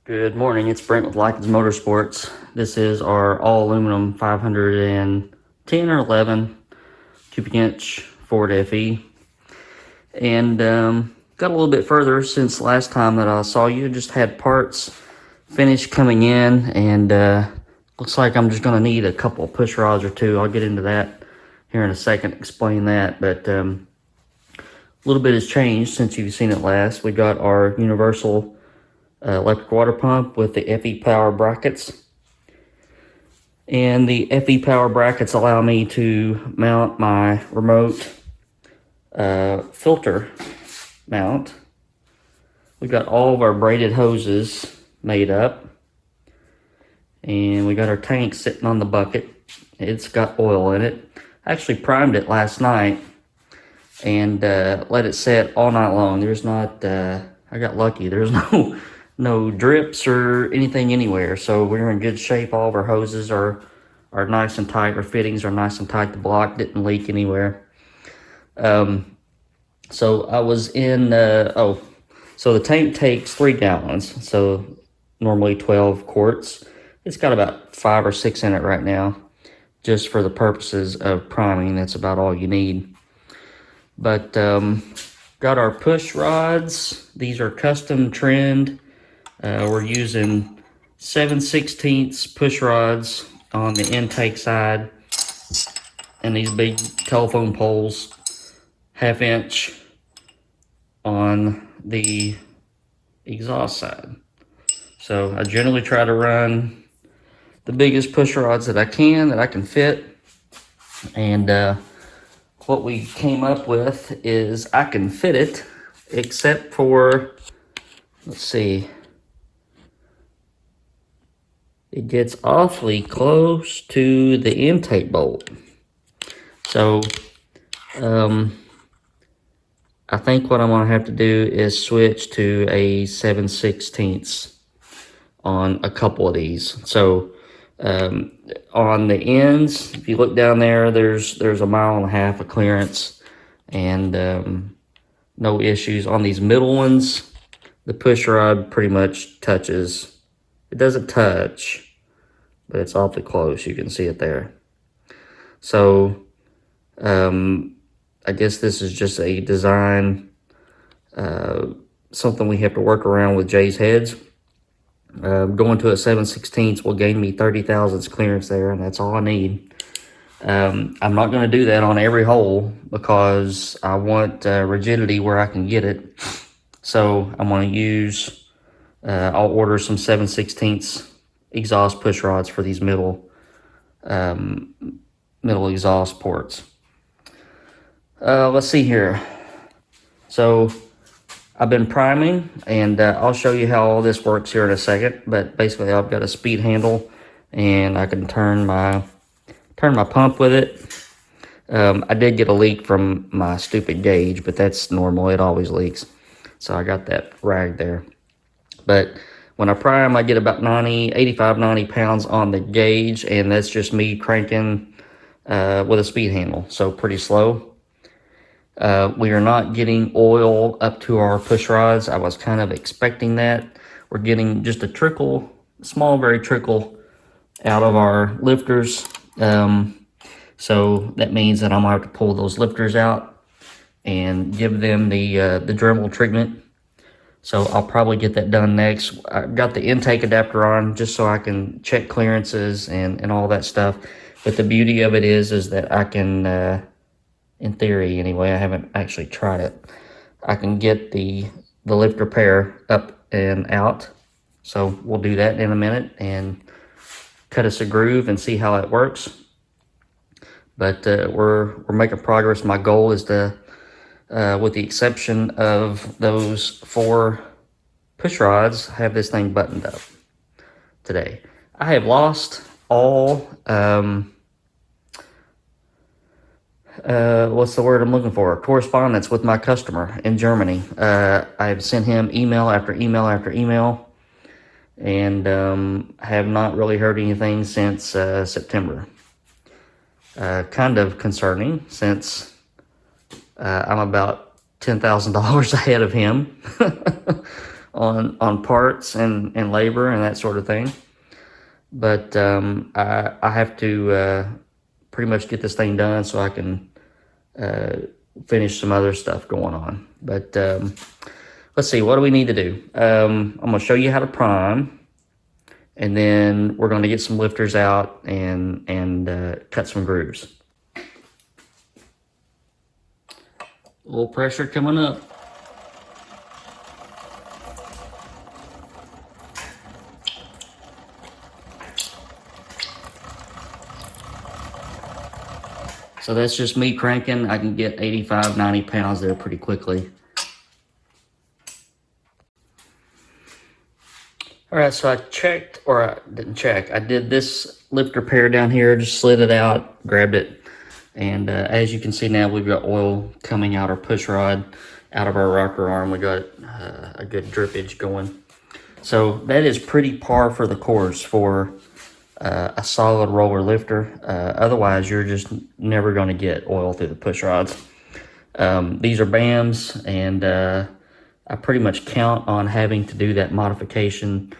Good morning, it's Brent with Lykins Motorsports. This is our all aluminum 510 or 11 cubic inch Ford FE. And got a little bit further since last time that I saw you. Just had parts finished coming in, and looks like I'm just going to need a couple of push rods or two. I'll get into that here in a second, explain that. But a little bit has changed since you've seen it last. We got our universal electric water pump with the FE power brackets. And the FE power brackets allow me to mount my remote filter mount. We've got all of our braided hoses made up. And we got our tank sitting on the bucket. It's got oil in it. I actually primed it last night and let it set all night long. There's not, I got lucky. There's no drips or anything anywhere, so we're in good shape. All of our hoses are nice and tight. Our fittings are nice and tight. The block didn't leak anywhere. So I was in so the tank takes 3 gallons, so normally 12 quarts. It's got about 5 or 6 in it right now, just for the purposes of priming. That's about all you need. But got our push rods. These are custom trimmed. We're using 7/16 push rods on the intake side, and these big telephone poles, 1/2 inch on the exhaust side. So I generally try to run the biggest push rods that I can fit. And what we came up with is I can fit it, except for, let's see, it gets awfully close to the intake bolt. So I think what I'm going to have to do is switch to a 7/16 on a couple of these. So on the ends, if you look down there, there's 1.5 miles of clearance, and no issues. On these middle ones, the push rod pretty much touches. It doesn't touch, but it's awfully close. You can see it there. So I guess this is just a design, something we have to work around with Jay's heads. Going to a 7/16 will gain me 30 thousandths clearance there, and that's all I need. I'm not going to do that on every hole because I want rigidity where I can get it. So I'm going to use, I'll order some 7/16 exhaust push rods for these middle exhaust ports. Let's see here. So I've been priming, and I'll show you how all this works here in a second. But basically, I've got a speed handle, and I can turn my pump with it. I did get a leak from my stupid gauge, but that's normal. It always leaks. So I got that rag there. But when I prime, I get about 85, 90 pounds on the gauge, and that's just me cranking with a speed handle, so pretty slow. We are not getting oil up to our push rods. I was kind of expecting that. We're getting just a trickle, small, very trickle out of our lifters. So that means that I'm going to have to pull those lifters out and give them the Dremel treatment. So I'll probably get that done next. I got the intake adapter on just so I can check clearances and all that stuff. But the beauty of it is that I can, in theory anyway, I haven't actually tried it, I can get the lifter pair up and out. So we'll do that in a minute and cut us a groove and see how it works. But we're making progress. My goal is to, with the exception of those 4 push rods, have this thing buttoned up today. I have lost all, what's the word I'm looking for? Correspondence with my customer in Germany. I've sent him email after email after email, and have not really heard anything since September. Kind of concerning, since I'm about $10,000 ahead of him on parts and labor and that sort of thing. But I have to pretty much get this thing done so I can finish some other stuff going on. But let's see, what do we need to do? I'm going to show you how to prime, and then we're going to get some lifters out and cut some grooves. A little pressure coming up. So that's just me cranking. I can get 85, 90 pounds there pretty quickly. All right, so I checked, or I didn't check. I did this lift repair down here, just slid it out, grabbed it. And as you can see now, we've got oil coming out our push rod, out of our rocker arm. We got a good drippage going. So that is pretty par for the course for a solid roller lifter. Otherwise, you're just never going to get oil through the push rods. These are BAMs, and I pretty much count on having to do that modification,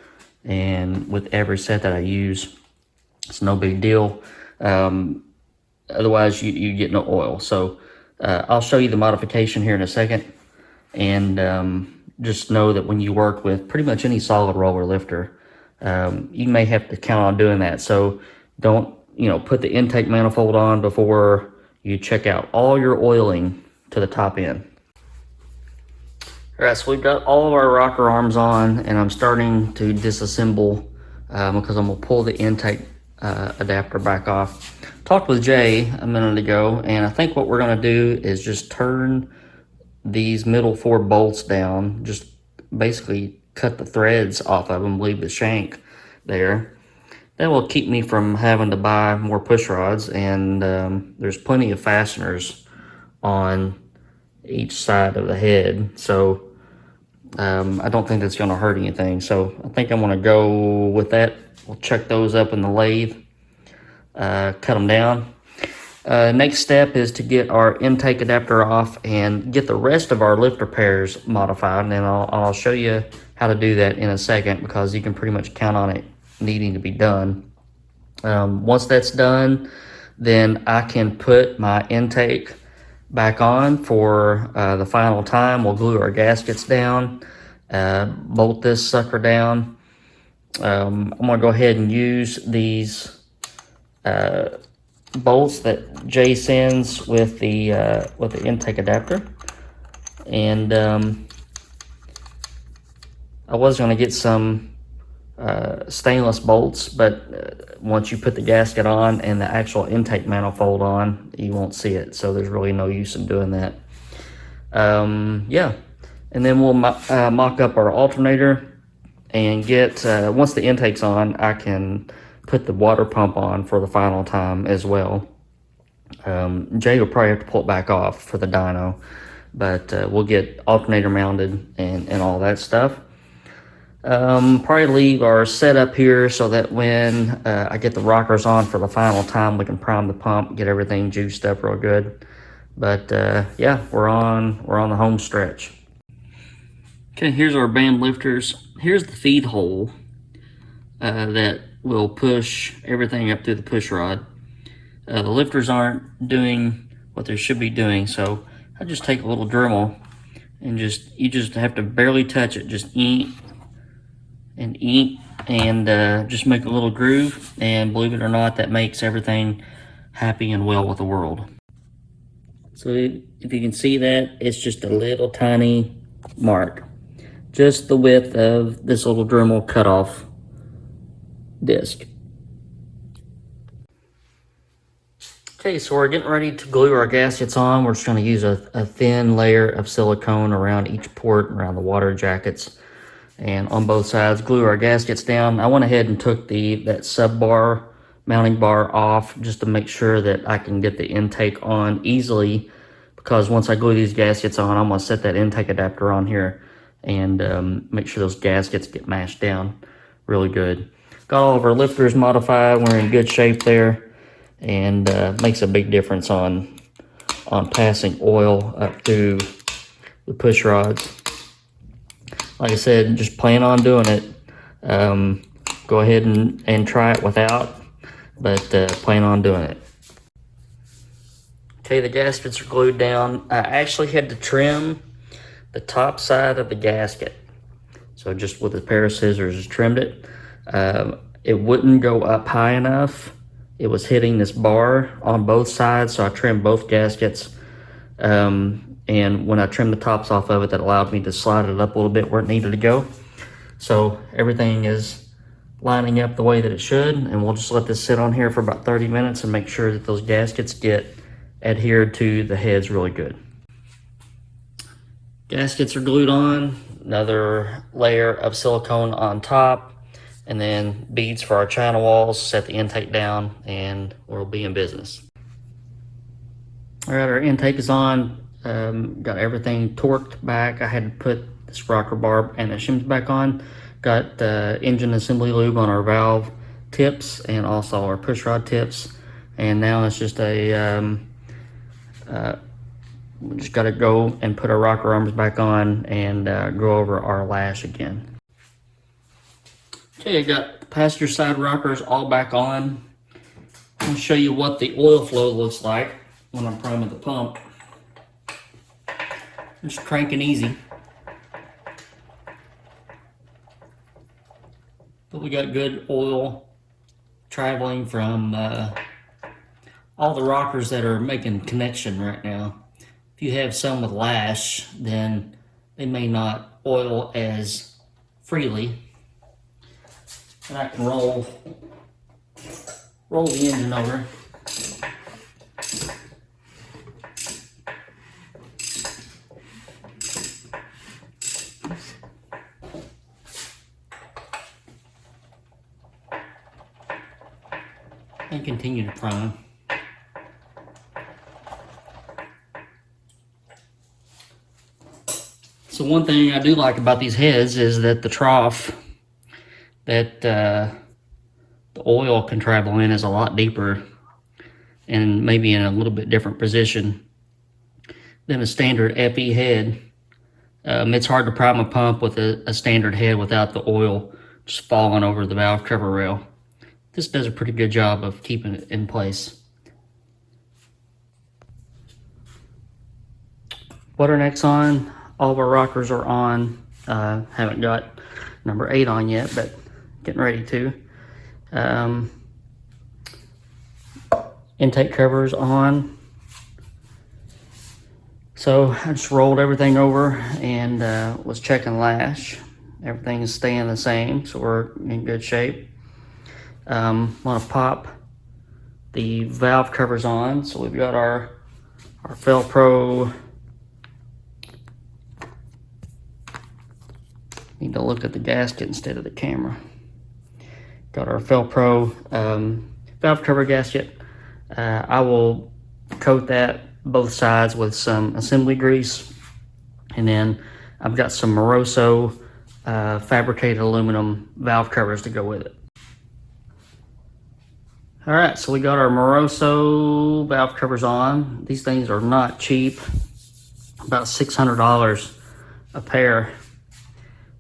and with every set that I use, it's no big deal. Otherwise, you get no oil. So I'll show you the modification here in a second, and just know that when you work with pretty much any solid roller lifter, you may have to count on doing that. So don't, put the intake manifold on before you check out all your oiling to the top end. All right, so we've got all of our rocker arms on, and I'm starting to disassemble because I'm gonna pull the intake adapter back off. Talked with Jay a minute ago, and I think what we're gonna do is just turn these middle 4 bolts down, just basically cut the threads off of them, leave the shank there. That will keep me from having to buy more push rods, and there's plenty of fasteners on each side of the head, so I don't think that's going to hurt anything. So I think I'm going to go with that. We'll check those up in the lathe, cut them down. Next step is to get our intake adapter off and get the rest of our lifter pairs modified, and I'll show you how to do that in a second, because you can pretty much count on it needing to be done. Once that's done, then I can put my intake back on for the final time. We'll glue our gaskets down, bolt this sucker down. I'm going to go ahead and use these bolts that Jay sends with the intake adapter, and I was going to get some stainless bolts, but once you put the gasket on and the actual intake manifold on, you won't see it, so there's really no use in doing that. Yeah, and then we'll mock up our alternator and get once the intake's on, I can put the water pump on for the final time as well. Jay will probably have to pull it back off for the dyno, but we'll get alternator mounted and all that stuff. Probably leave our setup here so that when I get the rockers on for the final time, we can prime the pump, get everything juiced up real good. But yeah, we're on the home stretch. Okay, here's our BAM lifters. Here's the feed hole that will push everything up through the push rod. The lifters aren't doing what they should be doing, so I just take a little Dremel and you just have to barely touch it. Just eat and just make a little groove, and believe it or not, that makes everything happy and well with the world. So if you can see that, it's just a little tiny mark, just the width of this little Dremel cutoff disc. Okay, so we're getting ready to glue our gaskets on. We're just going to use a thin layer of silicone around each port, around the water jackets, and on both sides, glue our gaskets down. I went ahead and took that sub bar, mounting bar off, just to make sure that I can get the intake on easily, because once I glue these gaskets on, I'm going to set that intake adapter on here and make sure those gaskets get mashed down really good. Got all of our lifters modified. We're in good shape there, and makes a big difference on on passing oil up through the push rods. Like I said, just plan on doing it. Go ahead and try it without, but plan on doing it. Okay, the gaskets are glued down. I actually had to trim the top side of the gasket. So just with a pair of scissors, just trimmed it. It wouldn't go up high enough. It was hitting this bar on both sides, so I trimmed both gaskets. And when I trimmed the tops off of it, that allowed me to slide it up a little bit where it needed to go. So everything is lining up the way that it should, and we'll just let this sit on here for about 30 minutes and make sure that those gaskets get adhered to the heads really good. Gaskets are glued on, another layer of silicone on top, and then beads for our channel walls. Set the intake down and we'll be in business. All right, our intake is on. Got everything torqued back. I had to put this rocker bar and the shims back on. Got engine assembly lube on our valve tips and also our push rod tips. And now it's just a we just got to go and put our rocker arms back on and go over our lash again. Okay, I got the passenger side rockers all back on. I'll show you what the oil flow looks like when I'm priming the pump. Just cranking easy. But we got good oil traveling from all the rockers that are making connection right now. If you have some with lash, then they may not oil as freely. And I can roll the engine over. And continue to prime. So one thing I do like about these heads is that the trough that the oil can travel in is a lot deeper and maybe in a little bit different position than a standard FE head. It's hard to prime a pump with a standard head without the oil just falling over the valve cover rail. This does a pretty good job of keeping it in place. Waterneck's on. All of our rockers are on. Haven't got number 8 on yet, but getting ready to. Intake covers on. So I just rolled everything over and was checking lash. Everything is staying the same, so we're in good shape. Want to pop the valve covers on. So we've got our Velcro. Need to look at the gasket instead of the camera. Got our Velcro valve cover gasket. I will coat that both sides with some assembly grease, and then I've got some Moroso fabricated aluminum valve covers to go with it. All right, so we got our Moroso valve covers on. These things are not cheap, about $600 a pair.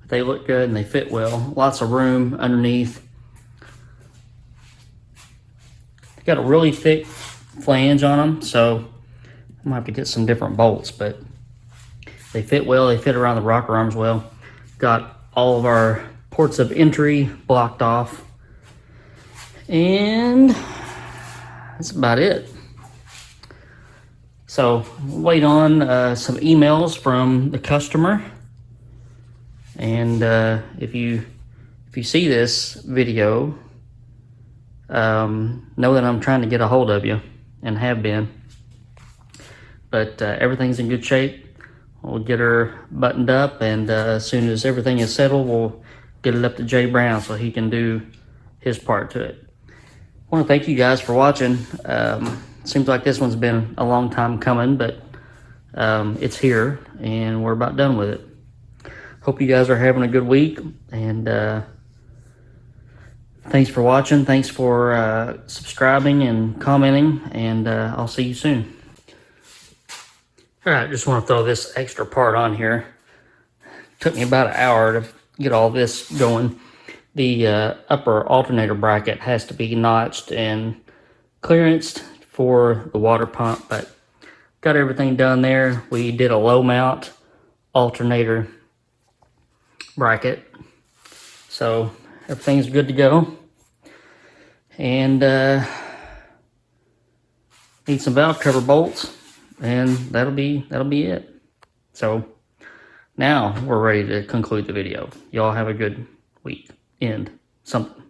But they look good and they fit well. Lots of room underneath. They got a really thick flange on them, so I might have to get some different bolts, but they fit well. They fit around the rocker arms well. Got all of our ports of entry blocked off. And that's about it. So wait on some emails from the customer. And if you see this video, know that I'm trying to get a hold of you and have been. But everything's in good shape. We'll get her buttoned up, and as soon as everything is settled, we'll get it up to Jay Brown so he can do his part to it. I want to thank you guys for watching. Seems like this one's been a long time coming, but it's here and we're about done with it. Hope you guys are having a good week, and thanks for watching. Thanks for subscribing and commenting, and I'll see you soon. All right, just want to throw this extra part on here. Took me about an hour to get all this going. The upper alternator bracket has to be notched and clearanced for the water pump, but got everything done there. We did a low mount alternator bracket, so everything's good to go. And need some valve cover bolts, and that'll be it. So now we're ready to conclude the video. Y'all have a good week. End something.